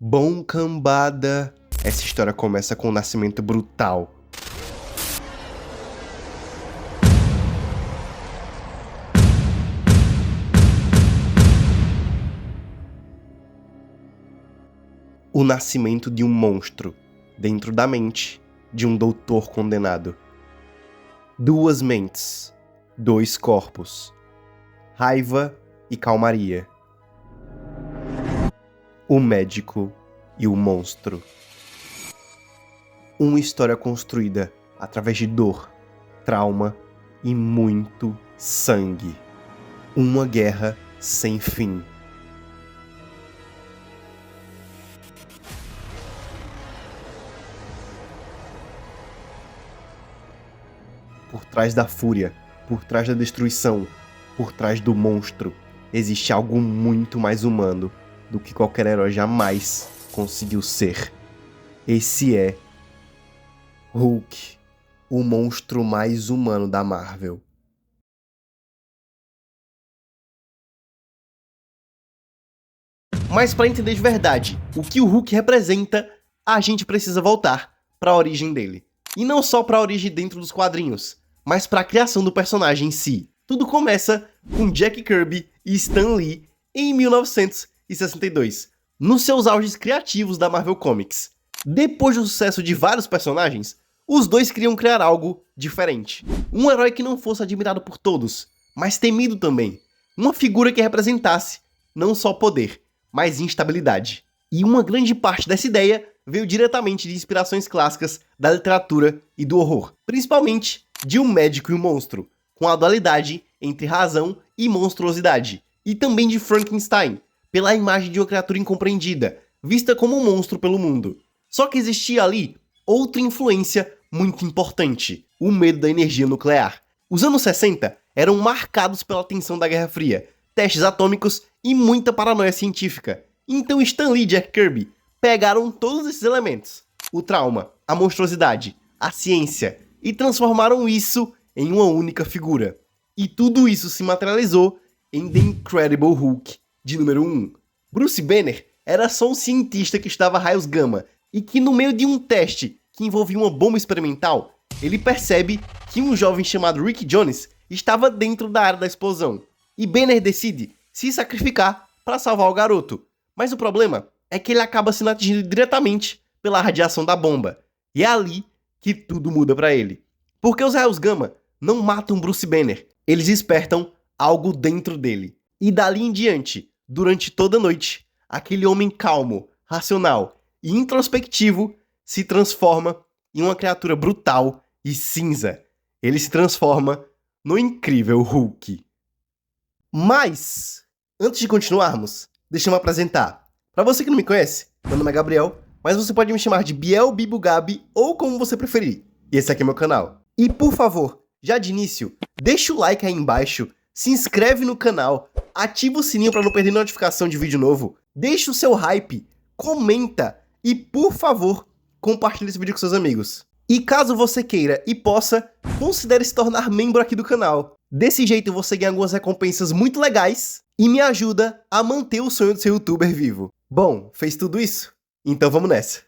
Bom, cambada, essa história começa com um nascimento brutal. O nascimento de um monstro dentro da mente de um doutor condenado. Duas mentes, dois corpos, raiva e calmaria. O médico e o monstro. Uma história construída através de dor, trauma e muito sangue. Uma guerra sem fim. Por trás da fúria, por trás da destruição, por trás do monstro, existe algo muito mais humano do que qualquer herói jamais conseguiu ser. Esse é Hulk, o monstro mais humano da Marvel. Mas para entender de verdade o que o Hulk representa, a gente precisa voltar para a origem dele. E não só para a origem dentro dos quadrinhos, mas para a criação do personagem em si. Tudo começa com Jack Kirby e Stan Lee em 1962, nos seus auges criativos da Marvel Comics. Depois do sucesso de vários personagens, os dois queriam criar algo diferente. Um herói que não fosse admirado por todos, mas temido também. Uma figura que representasse não só poder, mas instabilidade. E uma grande parte dessa ideia veio diretamente de inspirações clássicas da literatura e do horror, principalmente de Um Médico e um Monstro, com a dualidade entre razão e monstruosidade, e também de Frankenstein, pela imagem de uma criatura incompreendida, vista como um monstro pelo mundo. Só que existia ali outra influência muito importante, o medo da energia nuclear. Os anos 60 eram marcados pela tensão da Guerra Fria, testes atômicos e muita paranoia científica. Então Stan Lee e Jack Kirby pegaram todos esses elementos, o trauma, a monstruosidade, a ciência, e transformaram isso em uma única figura. E tudo isso se materializou em The Incredible Hulk, de número 1. Bruce Banner era só um cientista que estudava raios gama, e que no meio de um teste que envolvia uma bomba experimental, ele percebe que um jovem chamado Rick Jones estava dentro da área da explosão. E Banner decide se sacrificar para salvar o garoto. Mas o problema é que ele acaba sendo atingido diretamente pela radiação da bomba. E é ali que tudo muda para ele. Porque os raios gama não matam Bruce Banner, eles despertam algo dentro dele. E dali em diante, durante toda a noite, aquele homem calmo, racional e introspectivo se transforma em uma criatura brutal e cinza. Ele se transforma no incrível Hulk. Mas, antes de continuarmos, deixa eu me apresentar. Para você que não me conhece, meu nome é Gabriel, mas você pode me chamar de Biel, Bibo, Gabi ou como você preferir. E esse aqui é meu canal. E por favor, já de início, deixa o like aí embaixo, se inscreve no canal, ativa o sininho para não perder notificação de vídeo novo, deixa o seu hype, comenta e, por favor, compartilhe esse vídeo com seus amigos. E caso você queira e possa, considere se tornar membro aqui do canal. Desse jeito você ganha algumas recompensas muito legais e me ajuda a manter o sonho de ser youtuber vivo. Bom, fez tudo isso? Então vamos nessa.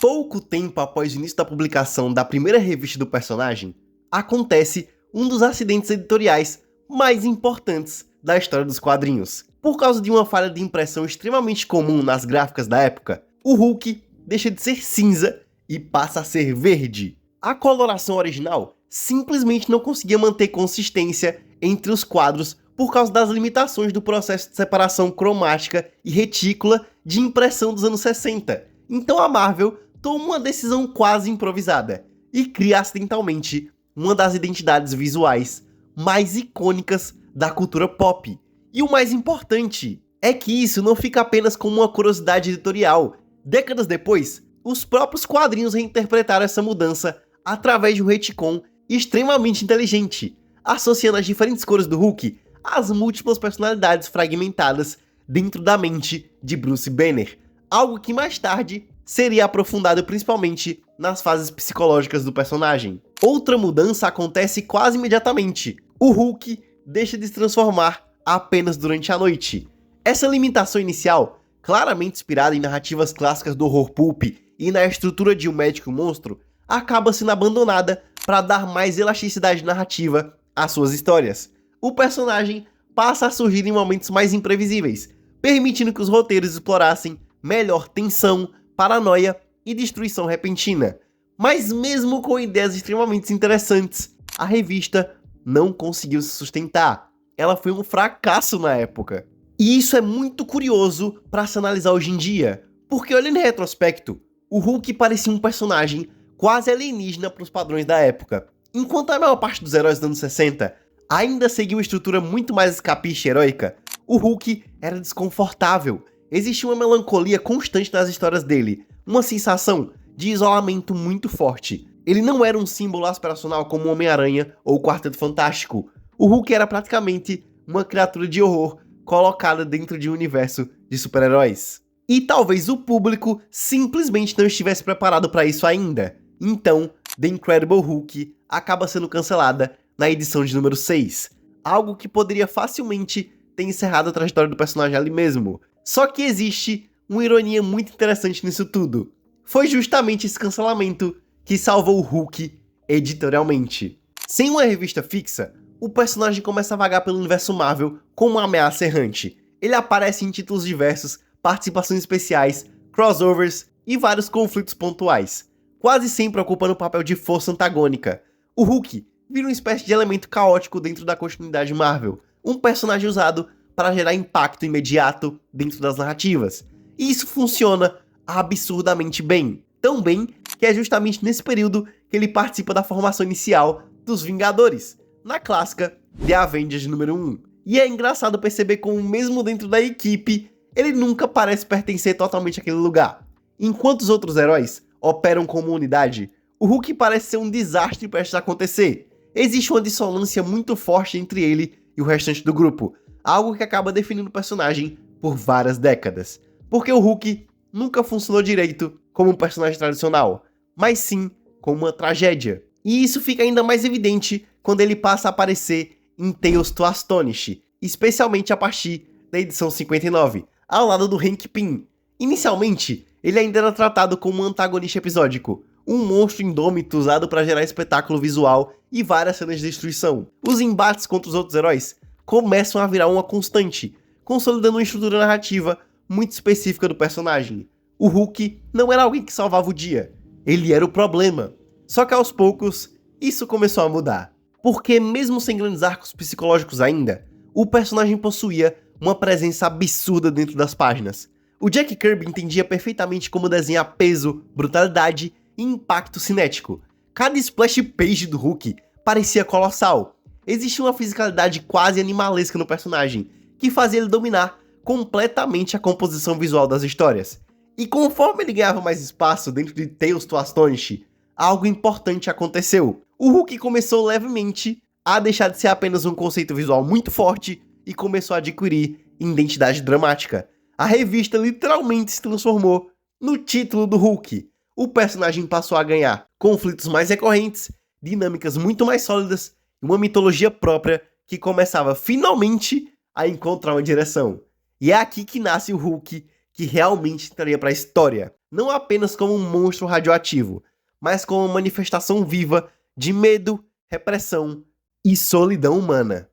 Pouco tempo após o início da publicação da primeira revista do personagem, acontece um dos acidentes editoriais mais importantes da história dos quadrinhos. Por causa de uma falha de impressão extremamente comum nas gráficas da época, o Hulk deixa de ser cinza e passa a ser verde. A coloração original simplesmente não conseguia manter consistência entre os quadros por causa das limitações do processo de separação cromática e retícula de impressão dos anos 60. Então a Marvel toma uma decisão quase improvisada e cria acidentalmente uma das identidades visuais mais icônicas da cultura pop. E o mais importante é que isso não fica apenas como uma curiosidade editorial. Décadas depois, os próprios quadrinhos reinterpretaram essa mudança através de um retcon extremamente inteligente, associando as diferentes cores do Hulk às múltiplas personalidades fragmentadas dentro da mente de Bruce Banner, algo que mais tarde seria aprofundado principalmente nas fases psicológicas do personagem. Outra mudança acontece quase imediatamente. O Hulk deixa de se transformar apenas durante a noite. Essa limitação inicial, claramente inspirada em narrativas clássicas do horror pulp e na estrutura de um médico monstro, acaba sendo abandonada para dar mais elasticidade narrativa às suas histórias. O personagem passa a surgir em momentos mais imprevisíveis, permitindo que os roteiros explorassem melhor tensão, paranoia e destruição repentina. Mas mesmo com ideias extremamente interessantes, a revista não conseguiu se sustentar. Ela foi um fracasso na época. E isso é muito curioso para se analisar hoje em dia, porque olhando em retrospecto, o Hulk parecia um personagem quase alienígena para os padrões da época. Enquanto a maior parte dos heróis dos anos 60 ainda seguia uma estrutura muito mais escapista e heróica, o Hulk era desconfortável. Existia uma melancolia constante nas histórias dele, uma sensação de isolamento muito forte. Ele não era um símbolo aspiracional como o Homem-Aranha ou o Quarteto Fantástico. O Hulk era praticamente uma criatura de horror colocada dentro de um universo de super-heróis. E talvez o público simplesmente não estivesse preparado para isso ainda. Então, The Incredible Hulk acaba sendo cancelada na edição de número 6, algo que poderia facilmente ter encerrado a trajetória do personagem ali mesmo. Só que existe uma ironia muito interessante nisso tudo. Foi justamente esse cancelamento que salvou o Hulk editorialmente. Sem uma revista fixa, o personagem começa a vagar pelo universo Marvel como uma ameaça errante. Ele aparece em títulos diversos, participações especiais, crossovers e vários conflitos pontuais, quase sempre ocupando o papel de força antagônica. O Hulk vira uma espécie de elemento caótico dentro da continuidade Marvel, um personagem usado para gerar impacto imediato dentro das narrativas. E isso funciona absurdamente bem. Tão bem que é justamente nesse período que ele participa da formação inicial dos Vingadores, na clássica The Avengers número 1. E é engraçado perceber como mesmo dentro da equipe, ele nunca parece pertencer totalmente àquele lugar. Enquanto os outros heróis operam como unidade, o Hulk parece ser um desastre prestes a acontecer. Existe uma dissonância muito forte entre ele e o restante do grupo, algo que acaba definindo o personagem por várias décadas. Porque o Hulk nunca funcionou direito como um personagem tradicional, mas sim como uma tragédia. E isso fica ainda mais evidente quando ele passa a aparecer em Tales to Astonish, especialmente a partir da edição 59, ao lado do Hank Pym. Inicialmente, ele ainda era tratado como um antagonista episódico, um monstro indômito usado para gerar espetáculo visual e várias cenas de destruição. Os embates contra os outros heróis começam a virar uma constante, consolidando uma estrutura narrativa muito específica do personagem. O Hulk não era alguém que salvava o dia, ele era o problema. Só que aos poucos, isso começou a mudar. Porque mesmo sem grandes arcos psicológicos ainda, o personagem possuía uma presença absurda dentro das páginas. O Jack Kirby entendia perfeitamente como desenhar peso, brutalidade e impacto cinético. Cada splash page do Hulk parecia colossal. Existia uma fisicalidade quase animalesca no personagem, que fazia ele dominar completamente a composição visual das histórias. E conforme ele ganhava mais espaço dentro de Tales to Astonish, algo importante aconteceu. O Hulk começou levemente a deixar de ser apenas um conceito visual muito forte e começou a adquirir identidade dramática. A revista literalmente se transformou no título do Hulk. O personagem passou a ganhar conflitos mais recorrentes, dinâmicas muito mais sólidas e uma mitologia própria que começava finalmente a encontrar uma direção. E é aqui que nasce o Hulk, que realmente entraria para a história, não apenas como um monstro radioativo, mas como uma manifestação viva de medo, repressão e solidão humana.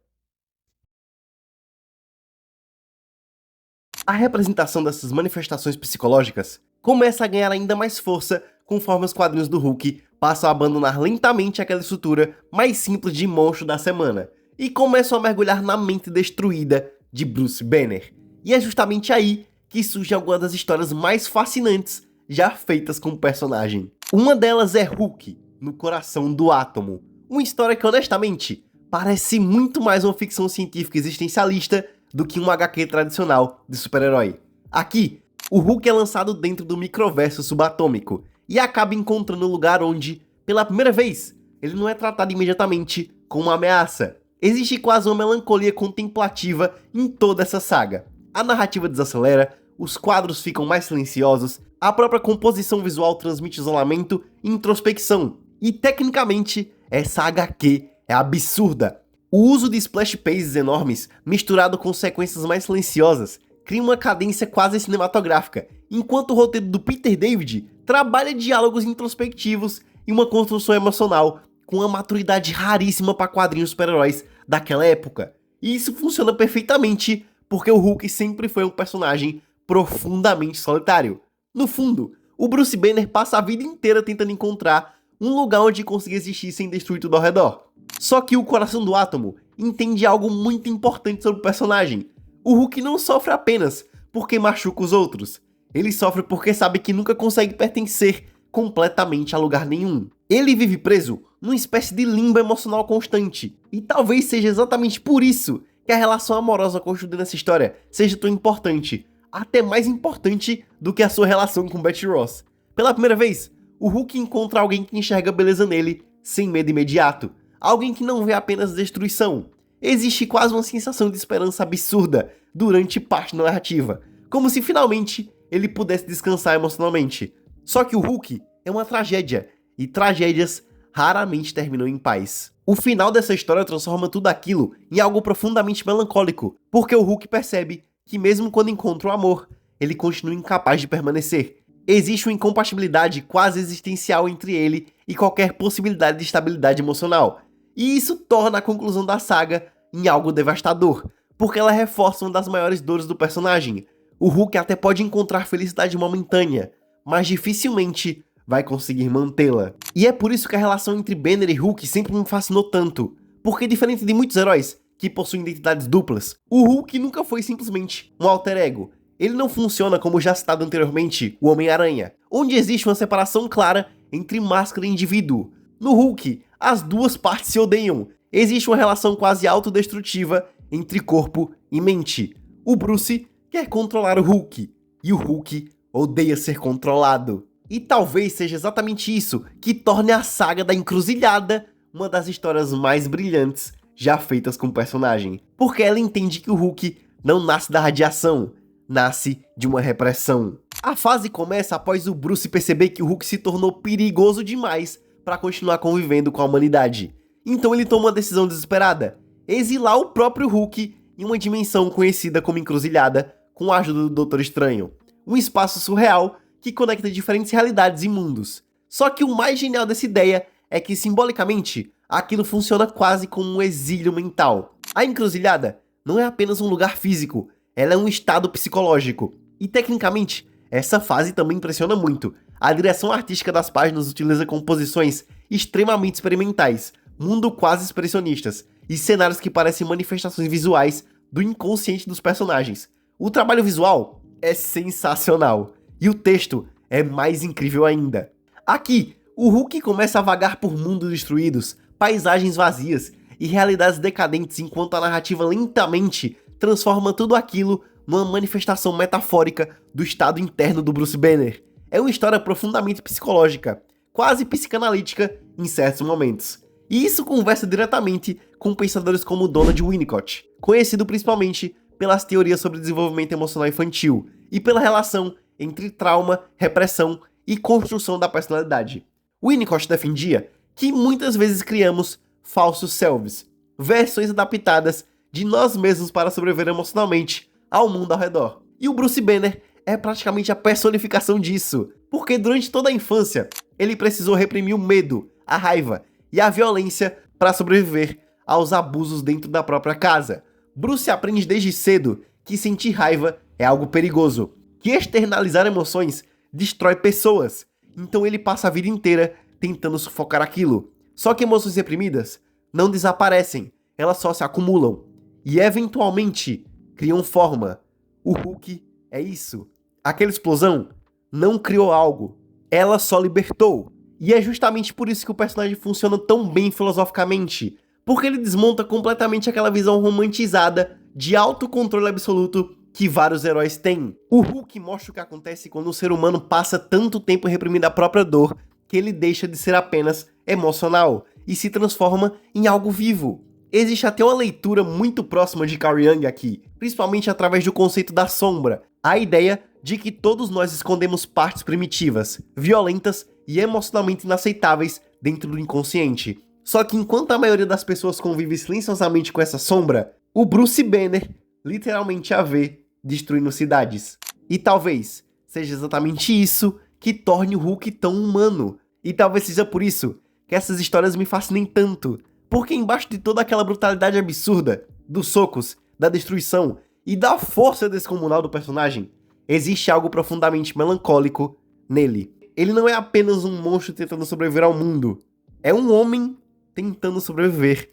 A representação dessas manifestações psicológicas começa a ganhar ainda mais força conforme os quadrinhos do Hulk passam a abandonar lentamente aquela estrutura mais simples de monstro da semana e começam a mergulhar na mente destruída de Bruce Banner. E é justamente aí que surgem algumas das histórias mais fascinantes já feitas com o personagem. Uma delas é Hulk, no coração do átomo. Uma história que, honestamente, parece muito mais uma ficção científica existencialista do que um HQ tradicional de super-herói. Aqui, o Hulk é lançado dentro do microverso subatômico e acaba encontrando um lugar onde, pela primeira vez, ele não é tratado imediatamente como uma ameaça. Existe quase uma melancolia contemplativa em toda essa saga. A narrativa desacelera, os quadros ficam mais silenciosos, a própria composição visual transmite isolamento e introspecção. E tecnicamente, essa HQ é absurda. O uso de splash pages enormes, misturado com sequências mais silenciosas, cria uma cadência quase cinematográfica, enquanto o roteiro do Peter David trabalha diálogos introspectivos e uma construção emocional com uma maturidade raríssima para quadrinhos super-heróis daquela época. E isso funciona perfeitamente porque o Hulk sempre foi um personagem profundamente solitário. No fundo, o Bruce Banner passa a vida inteira tentando encontrar um lugar onde consiga existir sem destruir tudo ao redor. Só que o Coração do Átomo entende algo muito importante sobre o personagem. O Hulk não sofre apenas porque machuca os outros. Ele sofre porque sabe que nunca consegue pertencer completamente a lugar nenhum. Ele vive preso numa espécie de limbo emocional constante. E talvez seja exatamente por isso que a relação amorosa construída nessa história seja tão importante. Até mais importante do que a sua relação com Betty Ross. Pela primeira vez, o Hulk encontra alguém que enxerga beleza nele sem medo imediato. Alguém que não vê apenas destruição. Existe quase uma sensação de esperança absurda durante parte da narrativa. Como se finalmente ele pudesse descansar emocionalmente. Só que o Hulk é uma tragédia. E tragédias raramente terminam em paz. O final dessa história transforma tudo aquilo em algo profundamente melancólico. Porque o Hulk percebe que mesmo quando encontra o amor, ele continua incapaz de permanecer. Existe uma incompatibilidade quase existencial entre ele e qualquer possibilidade de estabilidade emocional. E isso torna a conclusão da saga em algo devastador, porque ela reforça uma das maiores dores do personagem. O Hulk até pode encontrar felicidade momentânea, mas dificilmente vai conseguir mantê-la. E é por isso que a relação entre Banner e Hulk sempre me fascinou tanto, porque diferente de muitos heróis que possuem identidades duplas, o Hulk nunca foi simplesmente um alter ego. Ele não funciona como já citado anteriormente, o Homem-Aranha, onde existe uma separação clara entre máscara e indivíduo. No Hulk, as duas partes se odeiam. Existe uma relação quase autodestrutiva entre corpo e mente. O Bruce quer controlar o Hulk, e o Hulk odeia ser controlado. E talvez seja exatamente isso que torne a saga da Encruzilhada uma das histórias mais brilhantes já feitas com o personagem. Porque ela entende que o Hulk não nasce da radiação, nasce de uma repressão. A fase começa após o Bruce perceber que o Hulk se tornou perigoso demais para continuar convivendo com a humanidade. Então ele toma uma decisão desesperada: exilar o próprio Hulk em uma dimensão conhecida como Encruzilhada com a ajuda do Doutor Estranho. Um espaço surreal que conecta diferentes realidades e mundos. Só que o mais genial dessa ideia é que, simbolicamente, aquilo funciona quase como um exílio mental. A Encruzilhada não é apenas um lugar físico, ela é um estado psicológico. E, tecnicamente, essa fase também impressiona muito. A direção artística das páginas utiliza composições extremamente experimentais, mundo quase expressionistas, e cenários que parecem manifestações visuais do inconsciente dos personagens. O trabalho visual é sensacional, e o texto é mais incrível ainda. Aqui, o Hulk começa a vagar por mundos destruídos, paisagens vazias e realidades decadentes, enquanto a narrativa lentamente transforma tudo aquilo numa manifestação metafórica do estado interno do Bruce Banner. É uma história profundamente psicológica, quase psicanalítica em certos momentos. E isso conversa diretamente com pensadores como Donald Winnicott, conhecido principalmente pelas teorias sobre desenvolvimento emocional infantil e pela relação entre trauma, repressão e construção da personalidade. Winnicott defendia que muitas vezes criamos falsos selves, versões adaptadas de nós mesmos para sobreviver emocionalmente ao mundo ao redor. E o Bruce Banner é praticamente a personificação disso, porque durante toda a infância ele precisou reprimir o medo, a raiva e a violência para sobreviver aos abusos dentro da própria casa. Bruce aprende desde cedo que sentir raiva é algo perigoso, que externalizar emoções destrói pessoas, então ele passa a vida inteira tentando sufocar aquilo. Só que emoções reprimidas não desaparecem, elas só se acumulam e eventualmente criam forma. O Hulk é isso. Aquela explosão não criou algo, ela só libertou. E é justamente por isso que o personagem funciona tão bem filosoficamente, porque ele desmonta completamente aquela visão romantizada de autocontrole absoluto que vários heróis têm. O Hulk mostra o que acontece quando o ser humano passa tanto tempo reprimindo a própria dor que ele deixa de ser apenas emocional e se transforma em algo vivo. Existe até uma leitura muito próxima de Carl Jung aqui, principalmente através do conceito da sombra, a ideia de que todos nós escondemos partes primitivas, violentas e emocionalmente inaceitáveis dentro do inconsciente. Só que enquanto a maioria das pessoas convive silenciosamente com essa sombra, o Bruce Banner literalmente a vê destruindo cidades. E talvez seja exatamente isso que torne o Hulk tão humano. E talvez seja por isso que essas histórias me fascinem tanto. Porque embaixo de toda aquela brutalidade absurda, dos socos, da destruição e da força descomunal do personagem, existe algo profundamente melancólico nele. Ele não é apenas um monstro tentando sobreviver ao mundo. É um homem tentando sobreviver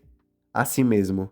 a si mesmo.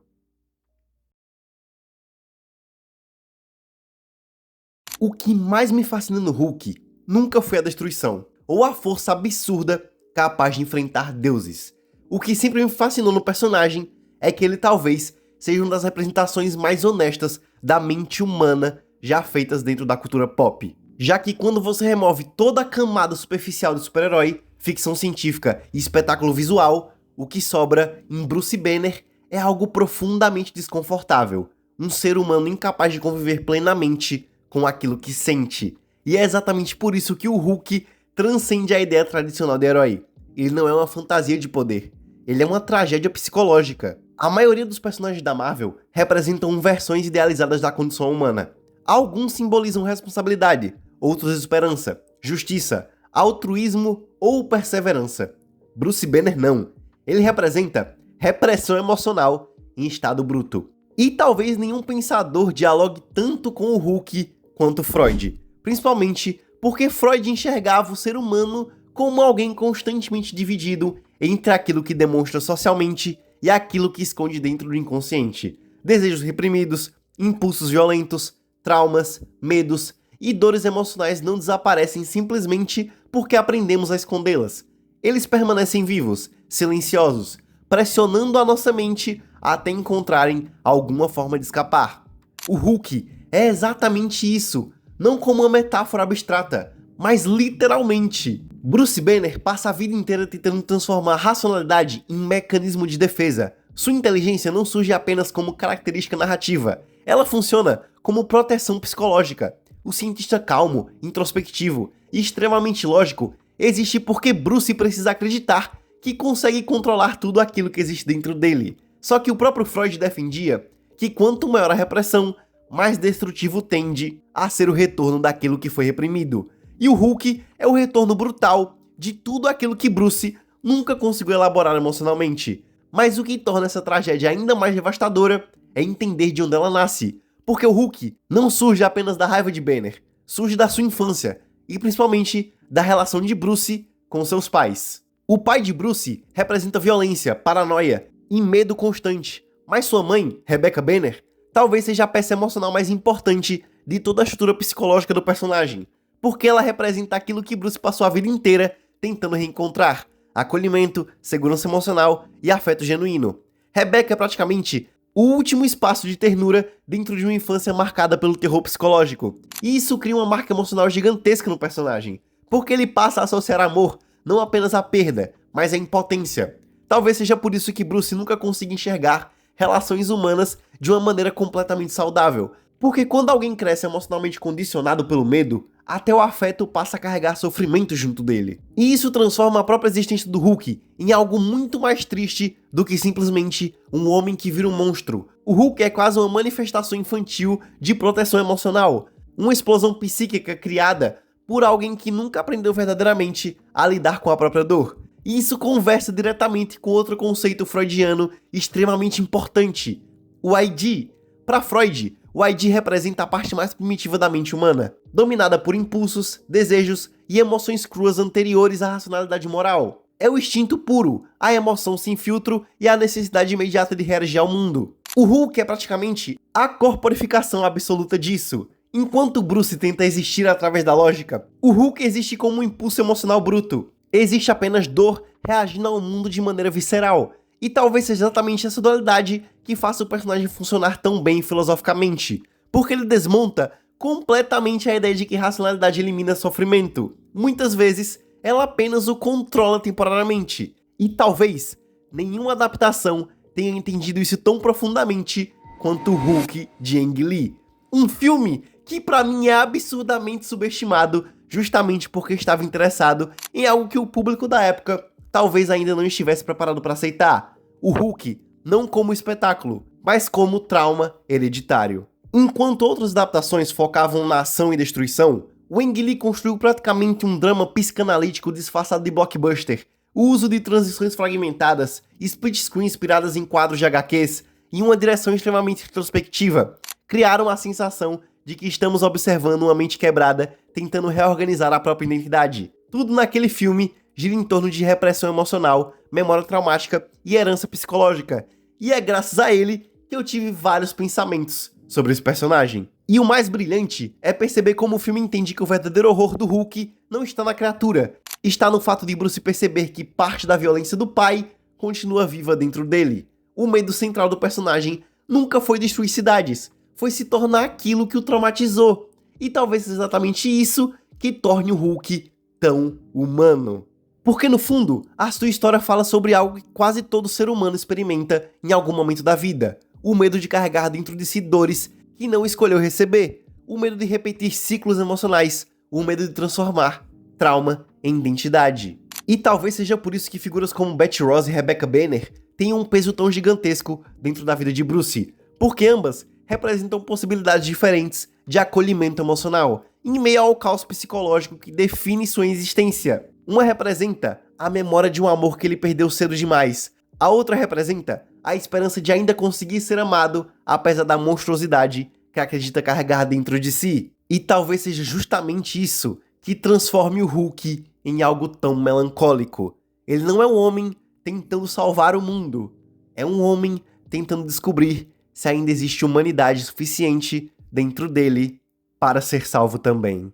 O que mais me fascina no Hulk nunca foi a destruição, ou a força absurda capaz de enfrentar deuses. O que sempre me fascinou no personagem é que ele talvez seja uma das representações mais honestas da mente humana já feitas dentro da cultura pop. Já que quando você remove toda a camada superficial de super-herói, ficção científica e espetáculo visual, o que sobra em Bruce Banner é algo profundamente desconfortável. Um ser humano incapaz de conviver plenamente com aquilo que sente. E é exatamente por isso que o Hulk transcende a ideia tradicional de herói. Ele não é uma fantasia de poder. Ele é uma tragédia psicológica. A maioria dos personagens da Marvel representam versões idealizadas da condição humana. Alguns simbolizam responsabilidade, outros esperança, justiça, altruísmo ou perseverança. Bruce Banner não. Ele representa repressão emocional em estado bruto. E talvez nenhum pensador dialogue tanto com o Hulk quanto Freud. Principalmente porque Freud enxergava o ser humano como alguém constantemente dividido entre aquilo que demonstra socialmente e aquilo que esconde dentro do inconsciente. Desejos reprimidos, impulsos violentos, traumas, medos e dores emocionais não desaparecem simplesmente porque aprendemos a escondê-las. Eles permanecem vivos, silenciosos, pressionando a nossa mente até encontrarem alguma forma de escapar. O Hulk é exatamente isso, não como uma metáfora abstrata, mas literalmente. Bruce Banner passa a vida inteira tentando transformar a racionalidade em mecanismo de defesa. Sua inteligência não surge apenas como característica narrativa, ela funciona como proteção psicológica. O cientista calmo, introspectivo e extremamente lógico existe porque Bruce precisa acreditar que consegue controlar tudo aquilo que existe dentro dele. Só que o próprio Freud defendia que quanto maior a repressão, mais destrutivo tende a ser o retorno daquilo que foi reprimido. E o Hulk é o retorno brutal de tudo aquilo que Bruce nunca conseguiu elaborar emocionalmente. Mas o que torna essa tragédia ainda mais devastadora é entender de onde ela nasce. Porque o Hulk não surge apenas da raiva de Banner, surge da sua infância e principalmente da relação de Bruce com seus pais. O pai de Bruce representa violência, paranoia e medo constante, mas sua mãe, Rebecca Banner, talvez seja a peça emocional mais importante de toda a estrutura psicológica do personagem, porque ela representa aquilo que Bruce passou a vida inteira tentando reencontrar: acolhimento, segurança emocional e afeto genuíno. Rebecca é praticamente o último espaço de ternura dentro de uma infância marcada pelo terror psicológico, e isso cria uma marca emocional gigantesca no personagem, porque ele passa a associar amor não apenas à perda, mas à impotência. Talvez seja por isso que Bruce nunca consiga enxergar relações humanas de uma maneira completamente saudável, porque quando alguém cresce emocionalmente condicionado pelo medo, até o afeto passa a carregar sofrimento junto dele. E isso transforma a própria existência do Hulk em algo muito mais triste do que simplesmente um homem que vira um monstro. O Hulk é quase uma manifestação infantil de proteção emocional, uma explosão psíquica criada por alguém que nunca aprendeu verdadeiramente a lidar com a própria dor. E isso conversa diretamente com outro conceito freudiano extremamente importante: o ID. Para Freud, o ID representa a parte mais primitiva da mente humana, dominada por impulsos, desejos e emoções cruas anteriores à racionalidade moral. É o instinto puro, a emoção sem filtro e a necessidade imediata de reagir ao mundo. O Hulk é praticamente a corporificação absoluta disso. Enquanto Bruce tenta existir através da lógica, o Hulk existe como um impulso emocional bruto. Existe apenas dor reagindo ao mundo de maneira visceral. E talvez seja exatamente essa dualidade que faça o personagem funcionar tão bem filosoficamente, porque ele desmonta completamente a ideia de que racionalidade elimina sofrimento. Muitas vezes, ela apenas o controla temporariamente. E talvez nenhuma adaptação tenha entendido isso tão profundamente quanto o Hulk de Ang Lee. Um filme que pra mim é absurdamente subestimado, justamente porque estava interessado em algo que o público da época talvez ainda não estivesse preparado para aceitar: o Hulk não como espetáculo, mas como trauma hereditário. Enquanto outras adaptações focavam na ação e destruição, o Ang Lee construiu praticamente um drama psicanalítico disfarçado de blockbuster. O uso de transições fragmentadas, split screen inspiradas em quadros de HQs e uma direção extremamente retrospectiva criaram a sensação de que estamos observando uma mente quebrada tentando reorganizar a própria identidade. Tudo naquele filme gira em torno de repressão emocional, memória traumática e herança psicológica. E é graças a ele que eu tive vários pensamentos sobre esse personagem. E o mais brilhante é perceber como o filme entende que o verdadeiro horror do Hulk não está na criatura, está no fato de Bruce perceber que parte da violência do pai continua viva dentro dele. O medo central do personagem nunca foi destruir cidades, foi se tornar aquilo que o traumatizou. E talvez exatamente isso que torne o Hulk tão humano. Porque no fundo, a sua história fala sobre algo que quase todo ser humano experimenta em algum momento da vida. O medo de carregar dentro de si dores que não escolheu receber. O medo de repetir ciclos emocionais. O medo de transformar trauma em identidade. E talvez seja por isso que figuras como Betty Ross e Rebecca Banner tenham um peso tão gigantesco dentro da vida de Bruce. Porque ambas representam possibilidades diferentes de acolhimento emocional, em meio ao caos psicológico que define sua existência. Uma representa a memória de um amor que ele perdeu cedo demais. A outra representa a esperança de ainda conseguir ser amado, apesar da monstruosidade que acredita carregar dentro de si. E talvez seja justamente isso que transforme o Hulk em algo tão melancólico. Ele não é um homem tentando salvar o mundo. É um homem tentando descobrir se ainda existe humanidade suficiente dentro dele para ser salvo também.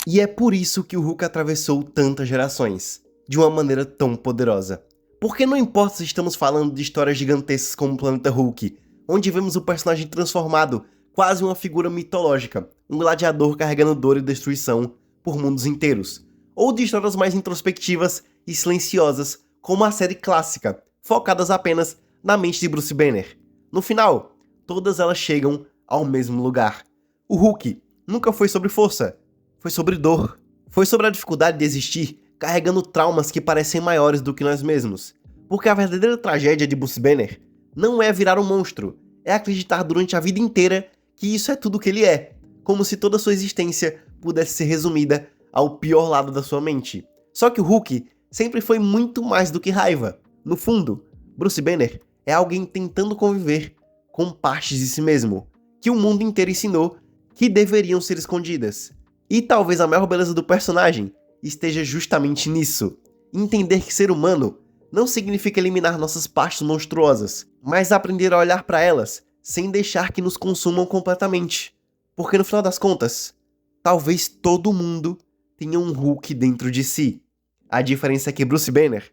E é por isso que o Hulk atravessou tantas gerações, de uma maneira tão poderosa. Porque não importa se estamos falando de histórias gigantescas como o Planeta Hulk, onde vemos o personagem transformado, quase uma figura mitológica, um gladiador carregando dor e destruição por mundos inteiros, ou de histórias mais introspectivas e silenciosas, como a série clássica, focadas apenas na mente de Bruce Banner. No final, todas elas chegam ao mesmo lugar. O Hulk nunca foi sobre força, foi sobre dor. Foi sobre a dificuldade de existir, carregando traumas que parecem maiores do que nós mesmos. Porque a verdadeira tragédia de Bruce Banner não é virar um monstro, é acreditar durante a vida inteira que isso é tudo que ele é, como se toda sua existência pudesse ser resumida ao pior lado da sua mente. Só que o Hulk sempre foi muito mais do que raiva. No fundo, Bruce Banner é alguém tentando conviver com partes de si mesmo, que o mundo inteiro ensinou que deveriam ser escondidas. E talvez a maior beleza do personagem esteja justamente nisso. Entender que ser humano não significa eliminar nossas partes monstruosas, mas aprender a olhar para elas sem deixar que nos consumam completamente. Porque no final das contas, talvez todo mundo tenha um Hulk dentro de si. A diferença é que Bruce Banner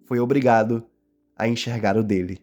foi obrigado a enxergar o dele.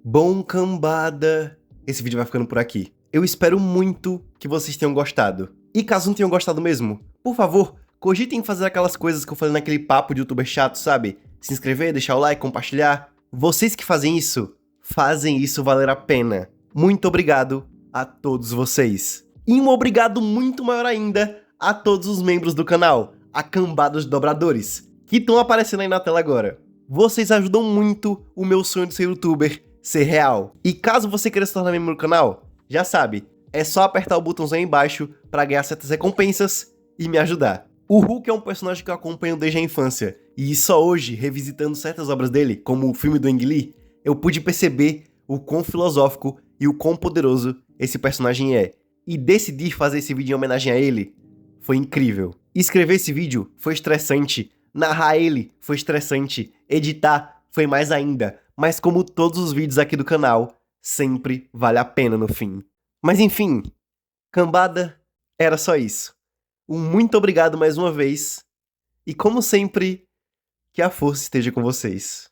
Bom, cambada, esse vídeo vai ficando por aqui. Eu espero muito que vocês tenham gostado. E caso não tenham gostado mesmo, por favor, cogitem em fazer aquelas coisas que eu falei naquele papo de youtuber chato, sabe? Se inscrever, deixar o like, compartilhar. Vocês que fazem isso valer a pena. Muito obrigado a todos vocês. E um obrigado muito maior ainda a todos os membros do canal, a cambada dos dobradores, que estão aparecendo aí na tela agora. Vocês ajudam muito o meu sonho de ser youtuber ser real. E caso você queira se tornar membro do canal, já sabe, é só apertar o botãozinho aí embaixo para ganhar certas recompensas e me ajudar. O Hulk é um personagem que eu acompanho desde a infância, e só hoje, revisitando certas obras dele, como o filme do Ang Lee, eu pude perceber o quão filosófico e o quão poderoso esse personagem é. E decidir fazer esse vídeo em homenagem a ele foi incrível. Escrever esse vídeo foi estressante, narrar ele foi estressante, editar foi mais ainda, mas como todos os vídeos aqui do canal, sempre vale a pena no fim. Mas enfim, cambada, era só isso. Um muito obrigado mais uma vez, e como sempre, que a força esteja com vocês.